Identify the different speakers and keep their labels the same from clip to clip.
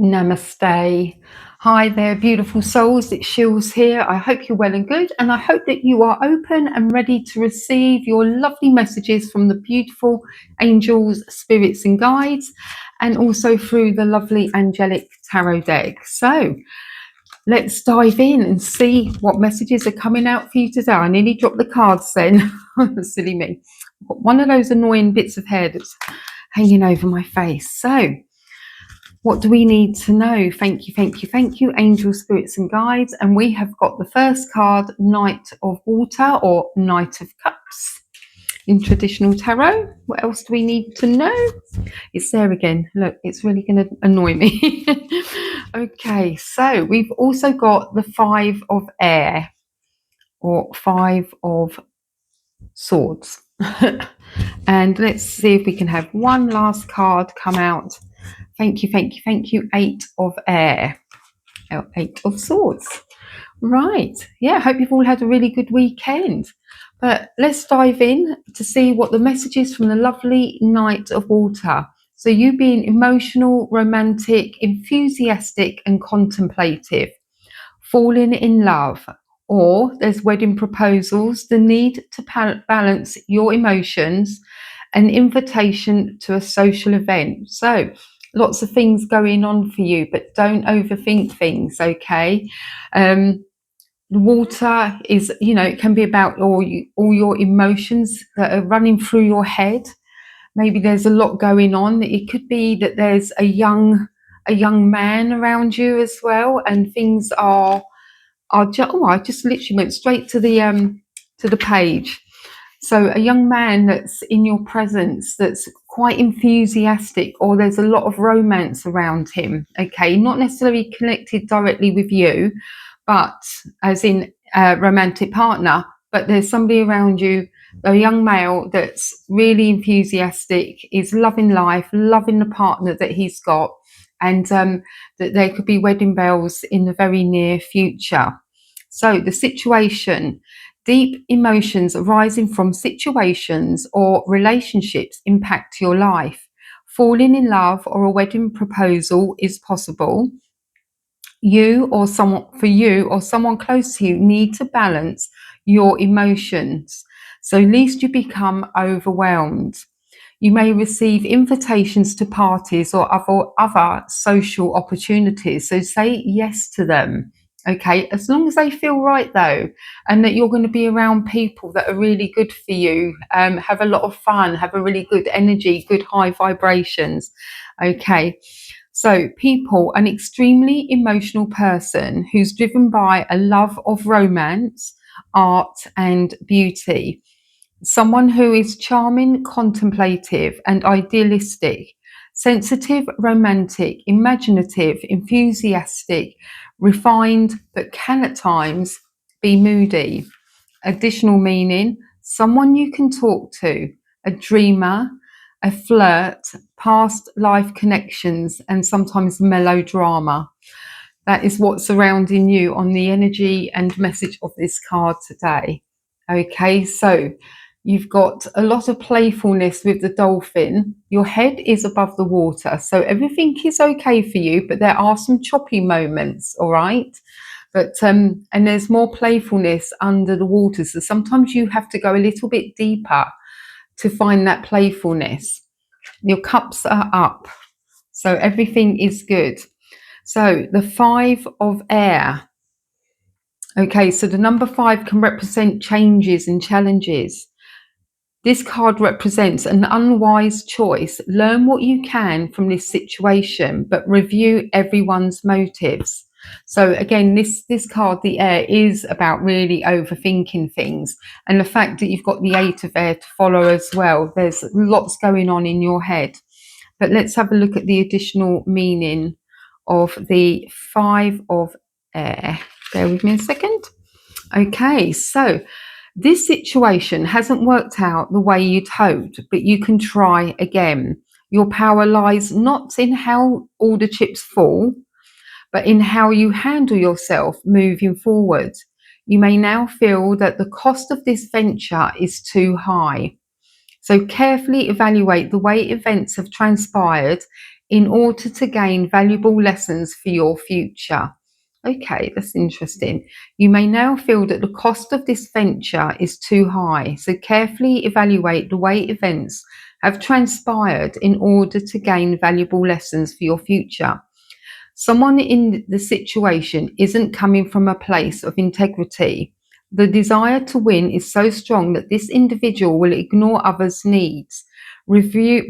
Speaker 1: Namaste. Hi there, beautiful souls. It's Shills here. I hope you're well and good, and I hope that you are open and ready to receive your lovely messages from the beautiful angels, spirits, and guides, and also through the lovely angelic tarot deck. So let's dive in and see what messages are coming out for you today. I nearly dropped the cards then. Silly me. One of those annoying bits of hair that's hanging over my face. So, what do we need to know? Thank you, thank you, thank you, angels, spirits, and guides. And we have got the first card, Knight of Water or Knight of Cups in traditional tarot. What else do we need to know? It's there again. Look, it's really going to annoy me. Okay, so we've also got the Five of Air or Five of Swords. And let's see if we can have one last card come out. Thank you, thank you, thank you. Eight of Air. Eight of Swords. Right. Yeah, hope you've all had a really good weekend. But let's dive in to see what the message is from the lovely Knight of Water. So you being emotional, romantic, enthusiastic and contemplative, falling in love, or there's wedding proposals, the need to balance your emotions, an invitation to a social event. So lots of things going on for you, but don't overthink things, okay? Water is, it can be about all your emotions that are running through your head. Maybe there's a lot going on. It could be that there's a young man around you as well, and things are just, I just literally went straight to the page. So a young man that's in your presence that's quite enthusiastic, or there's a lot of romance around him, okay? Not necessarily connected directly with you, but as in a romantic partner, but there's somebody around you, a young male that's really enthusiastic, is loving life, loving the partner that he's got, and that there could be wedding bells in the very near future. So the situation, deep emotions arising from situations or relationships impact your life. Falling in love or a wedding proposal is possible. You or someone close to you need to balance your emotions, so least you become overwhelmed. You may receive invitations to parties or other social opportunities, so say yes to them. Okay, as long as they feel right though, and that you're going to be around people that are really good for you, have a lot of fun, have a really good energy, good high vibrations. Okay, so people, an extremely emotional person who's driven by a love of romance, art and beauty. Someone who is charming, contemplative and idealistic, sensitive, romantic, imaginative, enthusiastic, refined, but can at times be moody. Additional meaning, someone you can talk to, a dreamer, a flirt, past life connections, and sometimes melodrama. That is what's surrounding you on the energy and message of this card today. Okay, so you've got a lot of playfulness with the dolphin. Your head is above the water, so everything is okay for you, but there are some choppy moments, all right? But and there's more playfulness under the water, so sometimes you have to go a little bit deeper to find that playfulness. Your cups are up, so everything is good. So the Five of Air. Okay, so the number 5 can represent changes and challenges. This card represents an unwise choice. Learn what you can from this situation, but review everyone's motives. So again, this card, the Air, is about really overthinking things. And the fact that you've got the 8 of Air to follow as well, there's lots going on in your head. But let's have a look at the additional meaning of the 5 of Air. Bear with me a second. Okay, so this situation hasn't worked out the way you'd hoped, but you can try again. Your power lies not in how all the chips fall, but in how you handle yourself moving forward. You may now feel that the cost of this venture is too high. So carefully evaluate the way events have transpired in order to gain valuable lessons for your future. Okay, that's interesting. You may now feel that the cost of this venture is too high, so carefully evaluate the way events have transpired in order to gain valuable lessons for your future. Someone in the situation isn't coming from a place of integrity. The desire to win is so strong that this individual will ignore others' needs, review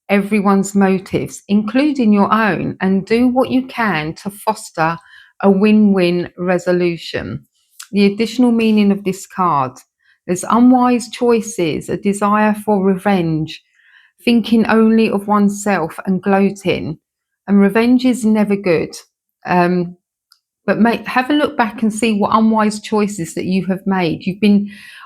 Speaker 1: everyone's motives, including your own, and do what you can to foster a win-win resolution. The additional meaning of this card: there's unwise choices, a desire for revenge, thinking only of oneself and gloating. And revenge is never good. Um, but have a look back and see what unwise choices that you have made.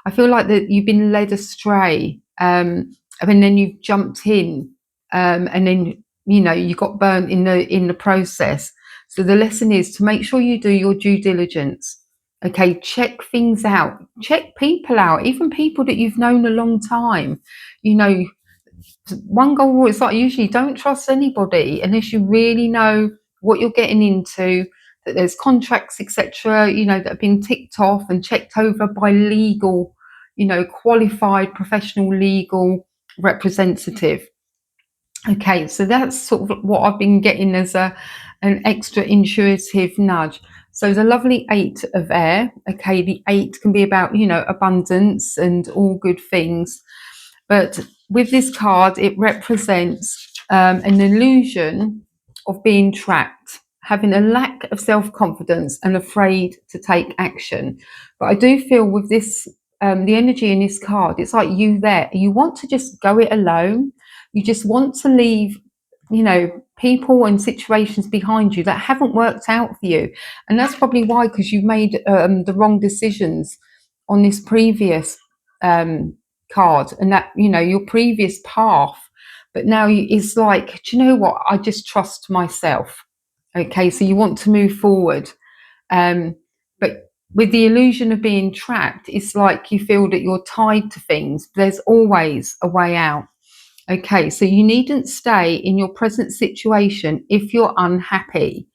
Speaker 1: I feel like that you've been led astray, and then you've jumped in, and then you got burnt in the process. So the lesson is to make sure you do your due diligence. Okay, check things out, check people out, even people that you've known a long time. You know, one goal rule is like usually don't trust anybody unless you really know what you're getting into, that there's contracts, etc., that have been ticked off and checked over by legal, qualified professional legal representative. Okay, so that's sort of what I've been getting as an extra intuitive nudge. So the lovely 8 of air. Okay, the 8 can be about, abundance and all good things. But with this card, it represents an illusion of being trapped, having a lack of self-confidence and afraid to take action. But I do feel with this, the energy in this card, it's like you want to just go it alone. You just want to leave, people and situations behind you that haven't worked out for you. And that's probably why, because you've made the wrong decisions on this previous card, and that, your previous path. But now it's like, do you know what? I just trust myself. Okay, so you want to move forward. But with the illusion of being trapped, it's like you feel that you're tied to things. There's always a way out. Okay, so you needn't stay in your present situation if you're unhappy.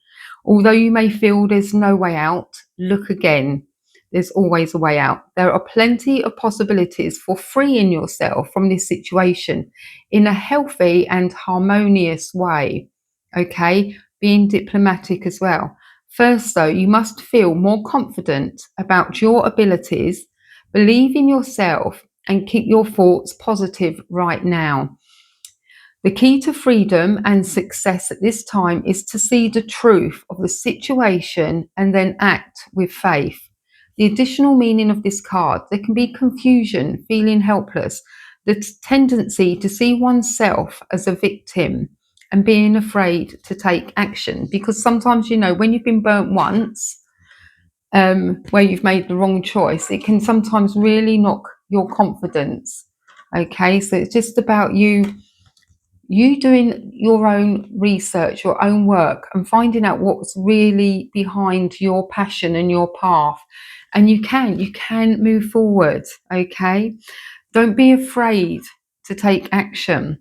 Speaker 1: Although you may feel there's no way out, look again. There's always a way out. There are plenty of possibilities for freeing yourself from this situation in a healthy and harmonious way. Okay, being diplomatic as well. First, though, you must feel more confident about your abilities, believe in yourself, and keep your thoughts positive right now. The key to freedom and success at this time is to see the truth of the situation and then act with faith. The additional meaning of this card: there can be confusion, feeling helpless, the tendency to see oneself as a victim, and being afraid to take action. Because sometimes, when you've been burnt once, where you've made the wrong choice, it can sometimes really knock your confidence. Okay, so it's just about you doing your own research, your own work, and finding out what's really behind your passion and your path. And you can move forward. Okay, don't be afraid to take action,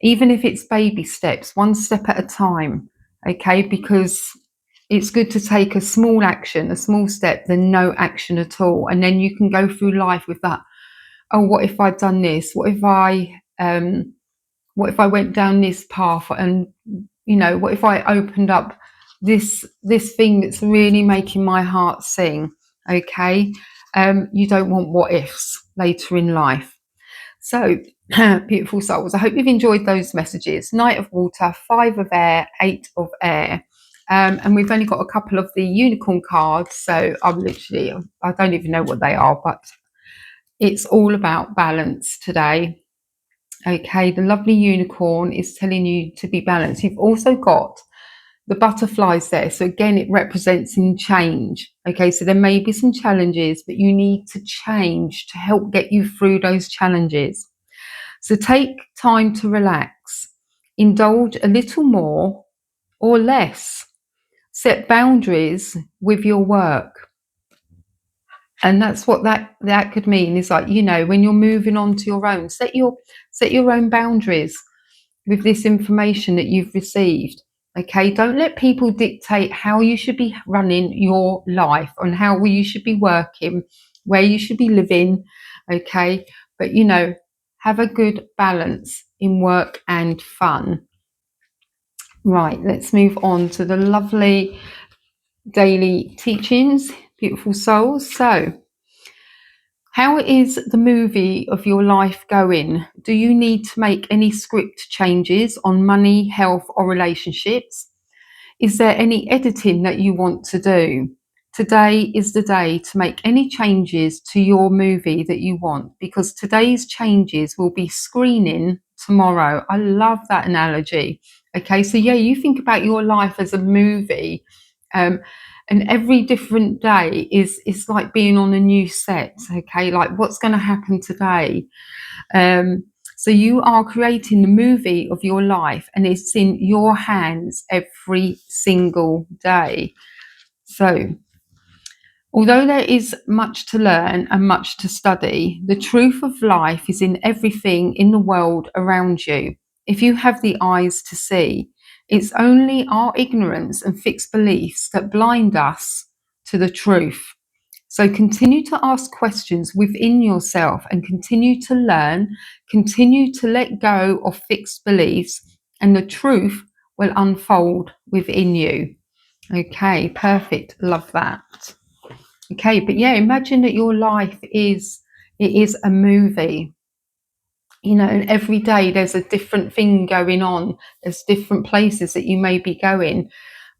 Speaker 1: even if it's baby steps, one step at a time. Okay, because it's good to take a small action, a small step, than no action at all. And then you can go through life with that, oh, what if I'd done this? What if I went down this path? And what if I opened up this thing that's really making my heart sing? Okay, you don't want what ifs later in life. So beautiful souls, I hope you've enjoyed those messages. Knight of Water, 5 of Air, 8 of Air. And we've only got a couple of the unicorn cards, so I don't even know what they are, but it's all about balance today. Okay, the lovely unicorn is telling you to be balanced. You've also got the butterflies there. So again, it represents in change. Okay, so there may be some challenges, but you need to change to help get you through those challenges. So take time to relax, indulge a little more or less, set boundaries with your work. And that's what that could mean, is like, when you're moving on to your own, set your own boundaries with this information that you've received. Okay, don't let people dictate how you should be running your life, and how you should be working, where you should be living. Okay, but have a good balance in work and fun. Right, let's move on to the lovely daily teachings, beautiful souls. So, how is the movie of your life going? Do you need to make any script changes on money, health, or relationships? Is there any editing that you want to do? Today is the day to make any changes to your movie that you want, because today's changes will be screening tomorrow. I love that analogy. Okay, so yeah, you think about your life as a movie, um, and every different day is like being on a new set. Okay, like what's going to happen today? Um, so you are creating the movie of your life, and it's in your hands every single day. So, although there is much to learn and much to study, the truth of life is in everything in the world around you. If you have the eyes to see, it's only our ignorance and fixed beliefs that blind us to the truth. So continue to ask questions within yourself and continue to learn, continue to let go of fixed beliefs, and the truth will unfold within you. Okay, perfect. Love that. Okay, but yeah, imagine that your life is a movie. And every day there's a different thing going on. There's different places that you may be going.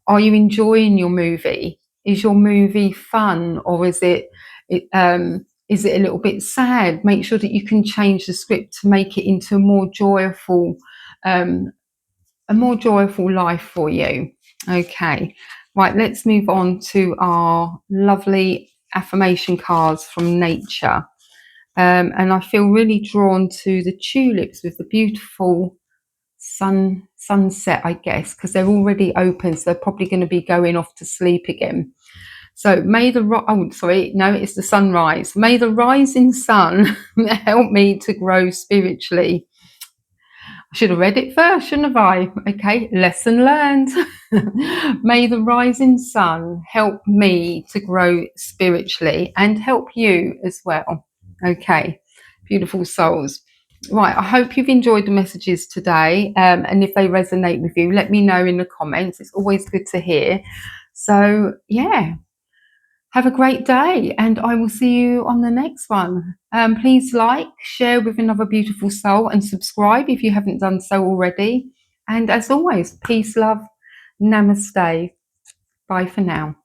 Speaker 1: Are you enjoying your movie? Is your movie fun, or is it a little bit sad? Make sure that you can change the script to make it into um, a more joyful life for you. Okay, right. Let's move on to our lovely affirmation cards from nature. And I feel really drawn to the tulips with the beautiful sunset, I guess, because they're already open, so they're probably going to be going off to sleep again. So it's the sunrise. May the rising sun help me to grow spiritually. I should have read it first, shouldn't I? Okay, lesson learned. May the rising sun help me to grow spiritually and help you as well. Okay, beautiful souls. Right, I hope you've enjoyed the messages today, and if they resonate with you, let me know in the comments. It's always good to hear. So, yeah, have a great day, and I will see you on the next one. Please like, share with another beautiful soul, and subscribe if you haven't done so already. And as always, peace, love, namaste. Bye for now.